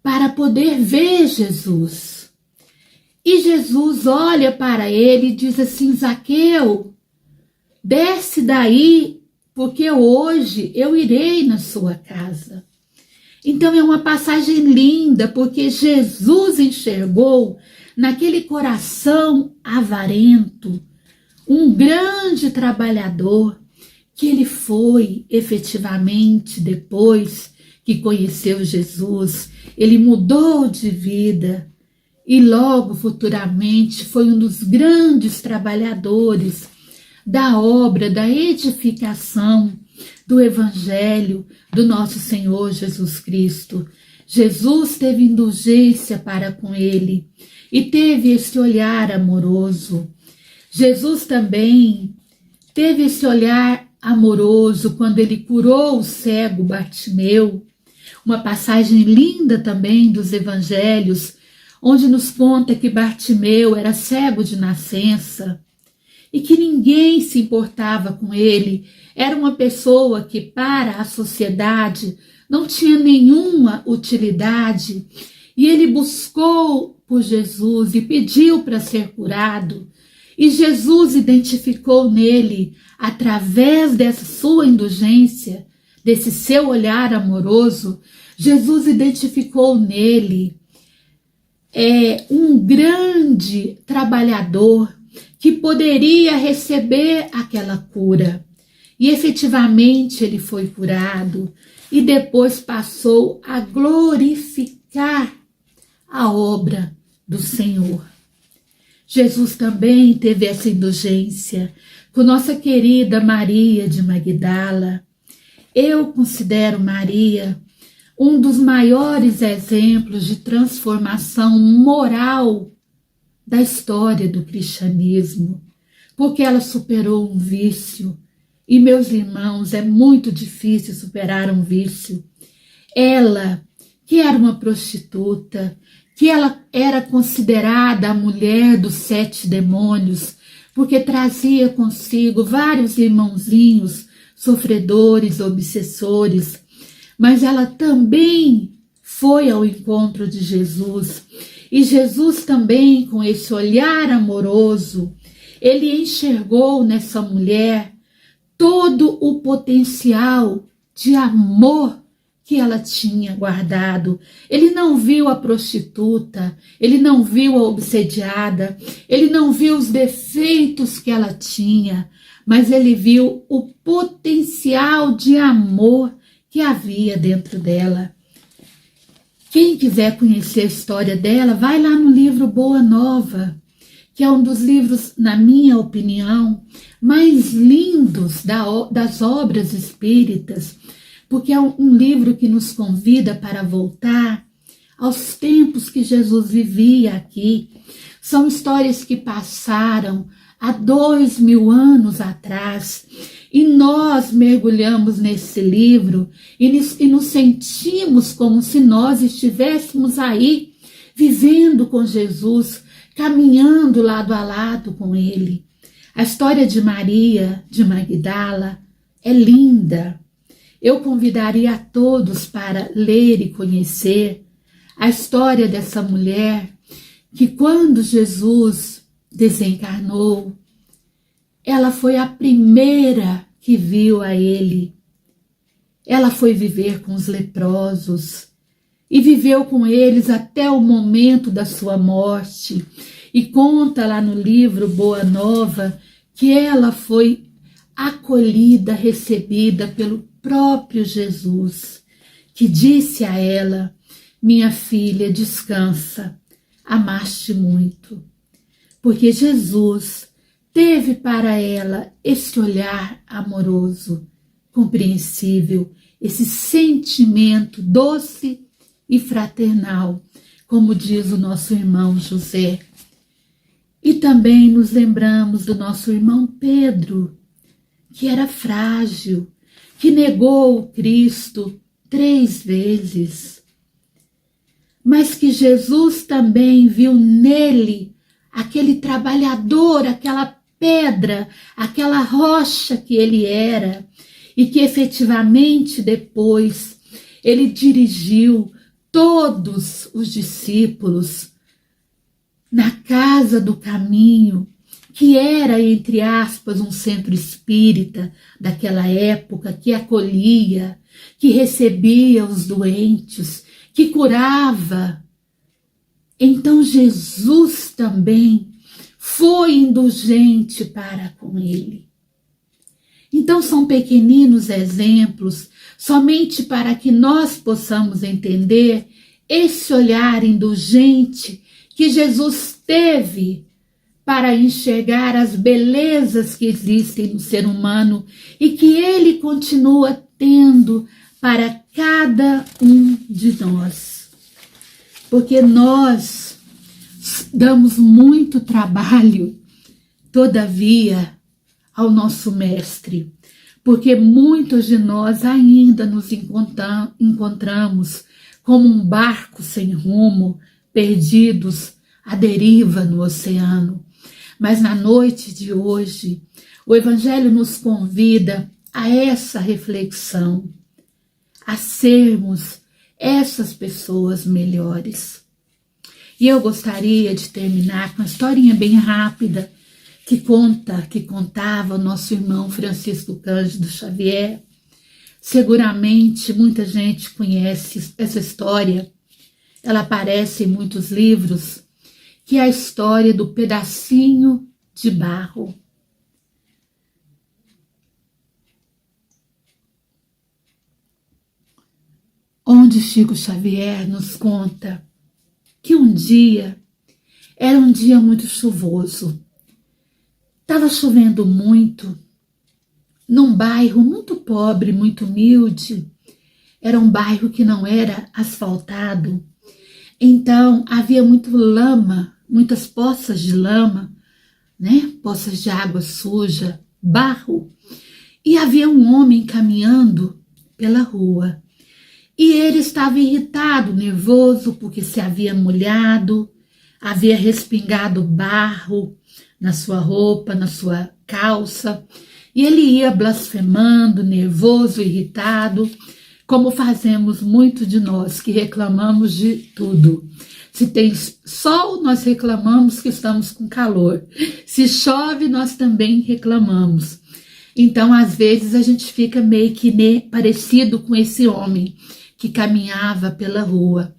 para poder ver Jesus. E Jesus olha para ele e diz assim: Zaqueu, desce daí, porque hoje eu irei na sua casa. Então é uma passagem linda, porque Jesus enxergou naquele coração avarento um grande trabalhador, que ele foi efetivamente, depois que conheceu Jesus, ele mudou de vida e logo futuramente foi um dos grandes trabalhadores da obra da edificação do Evangelho do nosso Senhor Jesus Cristo. Jesus teve indulgência para com ele e teve esse olhar amoroso. Jesus também teve esse olhar amoroso quando ele curou o cego Bartimeu, uma passagem linda também dos evangelhos, onde nos conta que Bartimeu era cego de nascença e que ninguém se importava com ele. Era uma pessoa que para a sociedade não tinha nenhuma utilidade, e ele buscou por Jesus e pediu para ser curado. E Jesus identificou nele, através dessa sua indulgência, desse seu olhar amoroso, Jesus identificou nele um grande trabalhador que poderia receber aquela cura. E efetivamente ele foi curado e depois passou a glorificar a obra do Senhor. Jesus também teve essa indulgência com nossa querida Maria de Magdala. Eu considero Maria um dos maiores exemplos de transformação moral da história do cristianismo, porque ela superou um vício. E, meus irmãos, é muito difícil superar um vício. Ela, que era uma prostituta, que ela era considerada a mulher dos 7 demônios, porque trazia consigo vários irmãozinhos sofredores, obsessores, mas ela também foi ao encontro de Jesus. E Jesus também, com esse olhar amoroso, ele enxergou nessa mulher todo o potencial de amor que ela tinha guardado. Ele não viu a prostituta, ele não viu a obsediada, ele não viu os defeitos que ela tinha, mas ele viu o potencial de amor que havia dentro dela. Quem quiser conhecer a história dela, vai lá no livro Boa Nova, que é um dos livros, na minha opinião, mais lindos das obras espíritas, porque é um livro que nos convida para voltar aos tempos que Jesus vivia aqui. São histórias que passaram há 2000 anos atrás, e nós mergulhamos nesse livro e nos sentimos como se nós estivéssemos aí, vivendo com Jesus, caminhando lado a lado com ele. A história de Maria de Magdala é linda. Eu convidaria a todos para ler e conhecer a história dessa mulher que, quando Jesus desencarnou, ela foi a primeira que viu a ele. Ela foi viver com os leprosos e viveu com eles até o momento da sua morte. E conta lá no livro Boa Nova que ela foi acolhida, recebida pelo próprio Jesus, que disse a ela: minha filha, descansa, amaste muito. Porque Jesus teve para ela esse olhar amoroso, compreensível, esse sentimento doce e fraternal, como diz o nosso irmão José. E também nos lembramos do nosso irmão Pedro, que era frágil, que negou o Cristo 3 vezes, mas que Jesus também viu nele aquele trabalhador, aquela pedra, aquela rocha que ele era, e que efetivamente depois ele dirigiu todos os discípulos na Casa do Caminho, que era, entre aspas, um centro espírita daquela época, que acolhia, que recebia os doentes, que curava. Então Jesus também foi indulgente para com ele. Então são pequeninos exemplos, somente para que nós possamos entender esse olhar indulgente que Jesus teve para enxergar as belezas que existem no ser humano e que ele continua tendo para cada um de nós. Porque nós damos muito trabalho, todavia, ao nosso mestre, porque muitos de nós ainda nos encontramos como um barco sem rumo, perdidos à deriva no oceano. Mas na noite de hoje, o Evangelho nos convida a essa reflexão, a sermos essas pessoas melhores. E eu gostaria de terminar com uma historinha bem rápida que contava o nosso irmão Francisco Cândido Xavier. Seguramente muita gente conhece essa história. Ela aparece em muitos livros, que é a história do pedacinho de barro. onde Chico Xavier nos conta que um dia era um dia muito chuvoso. Estava chovendo muito, num bairro muito pobre, muito humilde. Era um bairro que não era asfaltado. Então havia muito lama, muitas poças de lama, né? Poças de água suja, barro. E havia um homem caminhando pela rua. E ele estava irritado, nervoso, porque se havia molhado, havia respingado barro na sua roupa, na sua calça. E ele ia blasfemando, nervoso, irritado, como fazemos muito de nós, que reclamamos de tudo. Se tem sol, nós reclamamos que estamos com calor. Se chove, nós também reclamamos. Então, às vezes, a gente fica meio que parecido com esse homem que caminhava pela rua.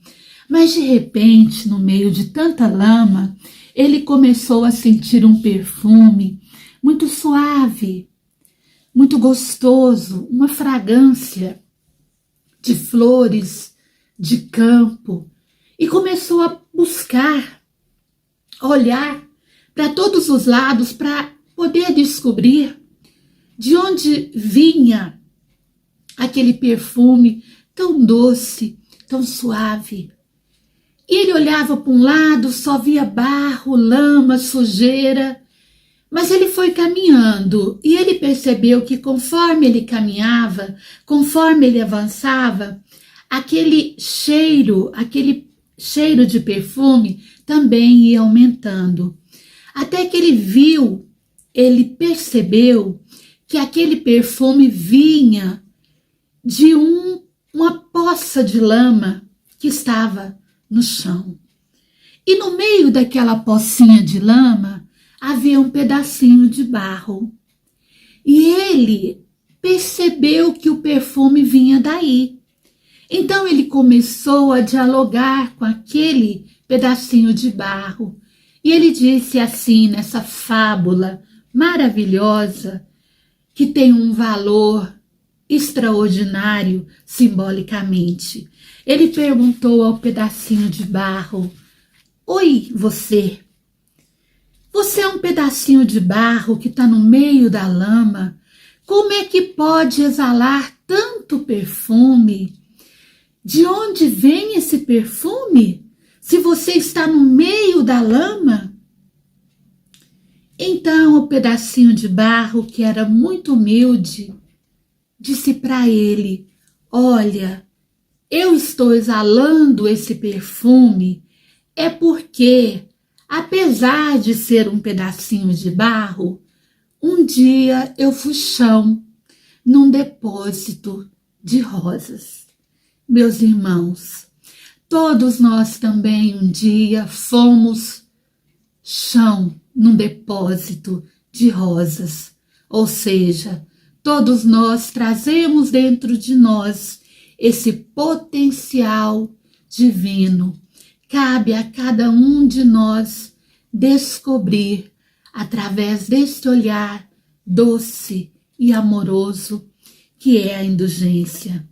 Mas, de repente, no meio de tanta lama, ele começou a sentir um perfume muito suave, muito gostoso, uma fragrância de flores, de campo, e começou a buscar, a olhar para todos os lados para poder descobrir de onde vinha aquele perfume tão doce, tão suave. E ele olhava para um lado, só via barro, lama, sujeira, mas ele foi caminhando e ele percebeu que conforme ele caminhava, conforme ele avançava, aquele cheiro de perfume também ia aumentando. Até que ele percebeu que aquele perfume vinha de uma poça de lama que estava no chão. E no meio daquela pocinha de lama havia um pedacinho de barro. E ele percebeu que o perfume vinha daí. Então ele começou a dialogar com aquele pedacinho de barro. E ele disse assim, nessa fábula maravilhosa, que tem um valor extraordinário simbolicamente. Ele perguntou ao pedacinho de barro: "Oi, você é um pedacinho de barro que está no meio da lama. Como é que pode exalar tanto perfume? De onde vem esse perfume, se você está no meio da lama?" Então o pedacinho de barro, que era muito humilde, disse para ele: "Olha, eu estou exalando esse perfume é porque, apesar de ser um pedacinho de barro, um dia eu fui chão num depósito de rosas." Meus irmãos, todos nós também um dia fomos chão num depósito de rosas. Ou seja, todos nós trazemos dentro de nós esse potencial divino. Cabe a cada um de nós descobrir, através deste olhar doce e amoroso, que é a indulgência.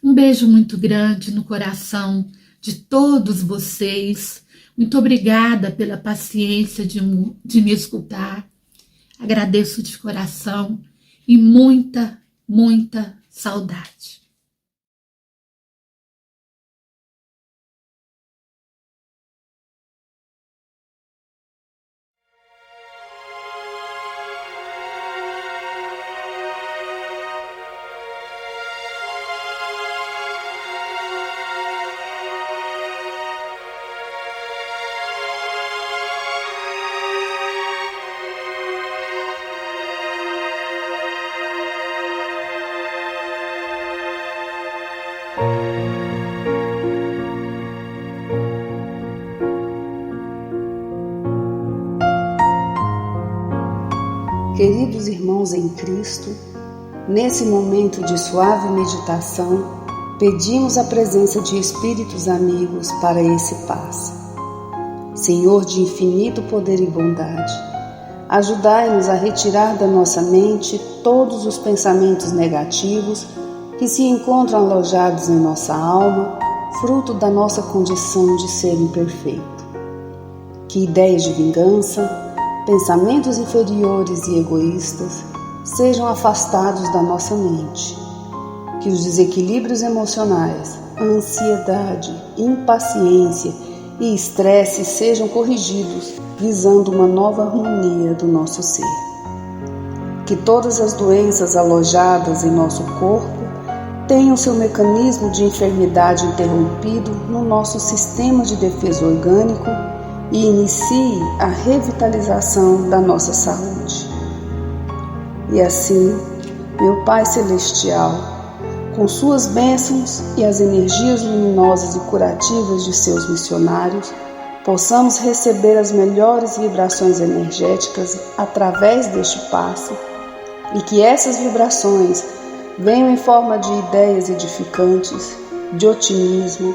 Um beijo muito grande no coração de todos vocês. Muito obrigada pela paciência de me escutar. Agradeço de coração e muita, muita saudade. Queridos irmãos em Cristo, nesse momento de suave meditação, pedimos a presença de espíritos amigos para esse passe. Senhor de infinito poder e bondade, ajudai-nos a retirar da nossa mente todos os pensamentos negativos que se encontram alojados em nossa alma, fruto da nossa condição de ser imperfeito. Que ideias de vingança, pensamentos inferiores e egoístas sejam afastados da nossa mente. Que os desequilíbrios emocionais, ansiedade, impaciência e estresse sejam corrigidos, visando uma nova harmonia do nosso ser. Que todas as doenças alojadas em nosso corpo tenham seu mecanismo de enfermidade interrompido no nosso sistema de defesa orgânico e inicie a revitalização da nossa saúde. E assim, meu Pai Celestial, com suas bênçãos e as energias luminosas e curativas de seus missionários, possamos receber as melhores vibrações energéticas através deste passe e que essas vibrações venham em forma de ideias edificantes, de otimismo,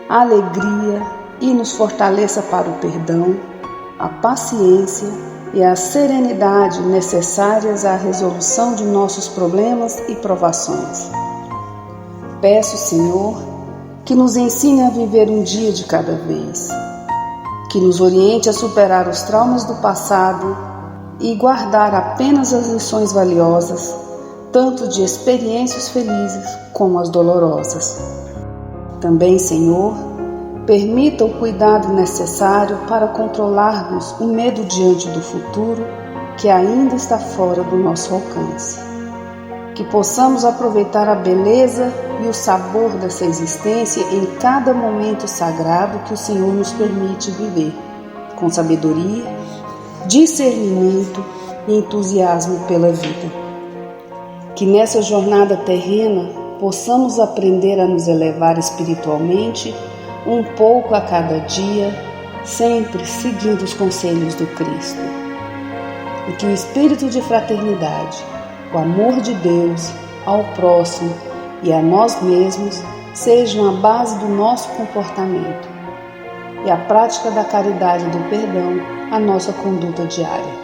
alegria e nos fortaleça para o perdão, a paciência e a serenidade necessárias à resolução de nossos problemas e provações. Peço, Senhor, que nos ensine a viver um dia de cada vez, que nos oriente a superar os traumas do passado e guardar apenas as lições valiosas, tanto de experiências felizes como as dolorosas. Também, Senhor, permita o cuidado necessário para controlarmos o medo diante do futuro que ainda está fora do nosso alcance. Que possamos aproveitar a beleza e o sabor dessa existência em cada momento sagrado que o Senhor nos permite viver, com sabedoria, discernimento e entusiasmo pela vida. Que nessa jornada terrena possamos aprender a nos elevar espiritualmente um pouco a cada dia, sempre seguindo os conselhos do Cristo. E que o espírito de fraternidade, o amor de Deus ao próximo e a nós mesmos sejam a base do nosso comportamento e a prática da caridade e do perdão a nossa conduta diária.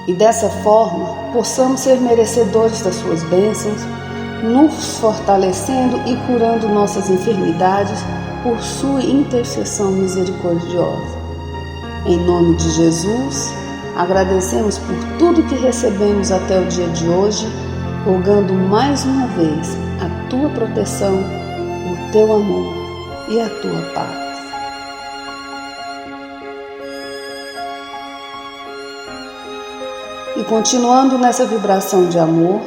E dessa forma possamos ser merecedores das suas bênçãos, nos fortalecendo e curando nossas enfermidades por sua intercessão misericordiosa. Em nome de Jesus, agradecemos por tudo que recebemos até o dia de hoje, rogando mais uma vez a tua proteção, o teu amor e a tua paz. E continuando nessa vibração de amor,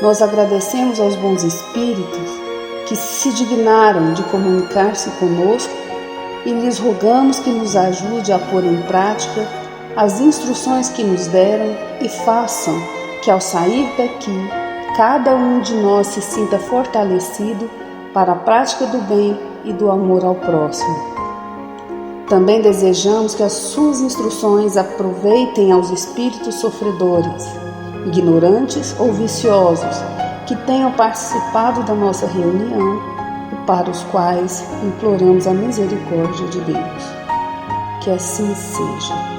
nós agradecemos aos bons espíritos que se dignaram de comunicar-se conosco e lhes rogamos que nos ajude a pôr em prática as instruções que nos deram e façam que ao sair daqui, cada um de nós se sinta fortalecido para a prática do bem e do amor ao próximo. Também desejamos que as suas instruções aproveitem aos espíritos sofredores, ignorantes ou viciosos, que tenham participado da nossa reunião e para os quais imploramos a misericórdia de Deus. Que assim seja.